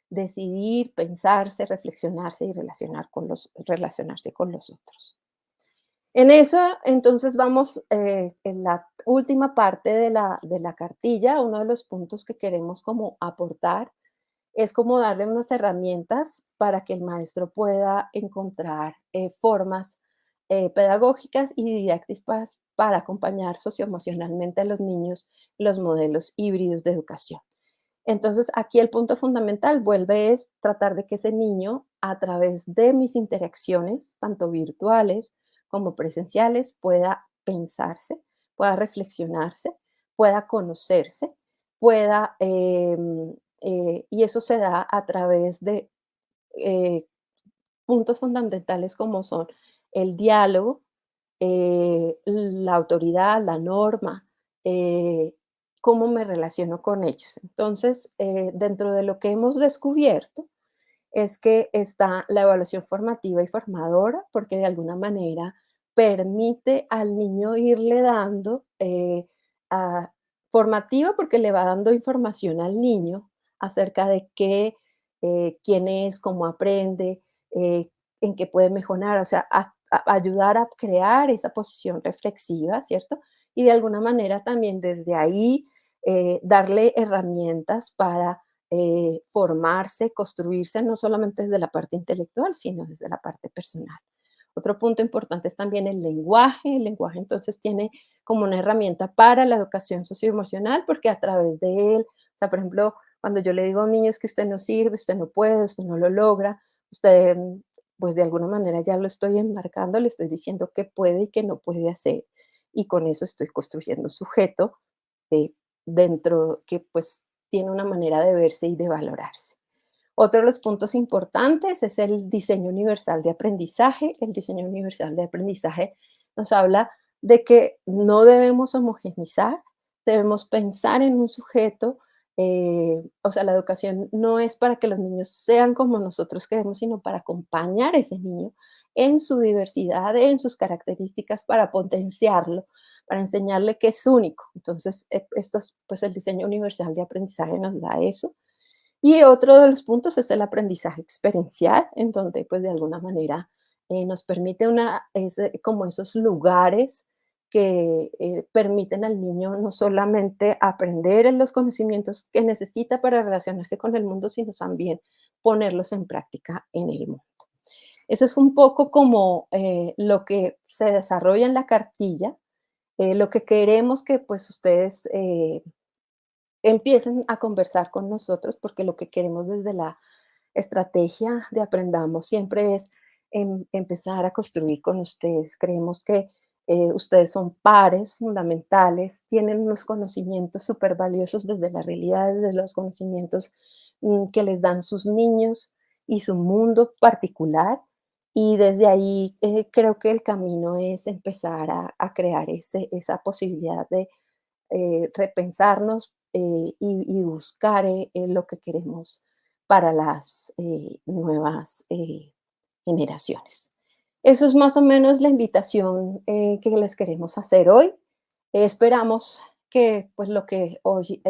decidir, pensarse, reflexionarse y relacionarse con los otros. En eso, entonces, vamos en la última parte de la cartilla, uno de los puntos que queremos como aportar es como darle unas herramientas para que el maestro pueda encontrar formas pedagógicas y didácticas para acompañar socioemocionalmente a los niños los modelos híbridos de educación. Entonces, aquí el punto fundamental vuelve es tratar de que ese niño, a través de mis interacciones, tanto virtuales como presenciales, pueda pensarse, pueda reflexionarse, pueda conocerse, pueda, y eso se da a través de eh, puntos fundamentales como son el diálogo, la autoridad, la norma, eh, cómo me relaciono con ellos. Entonces, dentro de lo que hemos descubierto es que está la evaluación formativa y formadora, porque de alguna manera permite al niño irle dando, formativa, porque le va dando información al niño acerca de qué, quién es, cómo aprende, eh, en qué puede mejorar, o sea, ayudar a crear esa posición reflexiva, ¿cierto? Y de alguna manera también desde ahí darle herramientas para formarse, construirse, no solamente desde la parte intelectual, sino desde la parte personal. Otro punto importante es también el lenguaje. El lenguaje entonces tiene como una herramienta para la educación socioemocional, porque a través de él, o sea, por ejemplo, cuando yo le digo a un niño es que usted no sirve, usted no puede, usted no lo logra, usted, pues de alguna manera ya lo estoy enmarcando, le estoy diciendo qué puede y qué no puede hacer, y con eso estoy construyendo un sujeto eh, dentro que pues tiene una manera de verse y de valorarse. Otro de los puntos importantes es el diseño universal de aprendizaje. El diseño universal de aprendizaje nos habla de que no debemos homogeneizar, debemos pensar en un sujeto. O sea, la educación no es para que los niños sean como nosotros queremos, sino para acompañar a ese niño en su diversidad, en sus características, para potenciarlo, para enseñarle que es único. Entonces, esto es, pues el diseño universal de aprendizaje nos da eso. Y otro de los puntos es el aprendizaje experiencial, en donde, pues, de alguna manera, nos permite como esos lugares que, permiten al niño no solamente aprender en los conocimientos que necesita para relacionarse con el mundo, sino también ponerlos en práctica en el mundo. Eso es un poco como, lo que se desarrolla en la cartilla, lo que queremos que, pues, ustedes, empiecen a conversar con nosotros, porque lo que queremos desde la estrategia de Aprendamos siempre es empezar a construir con ustedes. Creemos que ustedes son pares fundamentales, tienen unos conocimientos súper valiosos desde la realidad, desde los conocimientos que les dan sus niños y su mundo particular. Y desde ahí creo que el camino es empezar a crear esa posibilidad de repensarnos y buscar lo que queremos para las nuevas generaciones. Eso es más o menos la invitación que les queremos hacer hoy. Esperamos que pues lo que hoy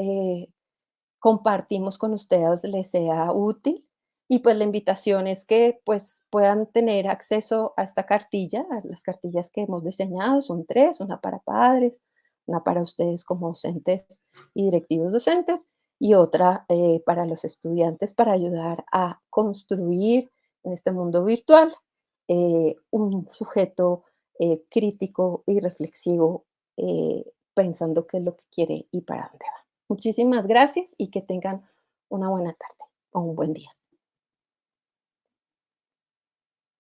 compartimos con ustedes les sea útil y pues la invitación es que pues puedan tener acceso a esta cartilla, a las cartillas que hemos diseñado, son tres, una para padres, una para ustedes como docentes y directivos docentes y otra para los estudiantes para ayudar a construir en este mundo virtual un sujeto crítico y reflexivo pensando qué es lo que quiere y para dónde va. Muchísimas gracias y que tengan una buena tarde o un buen día.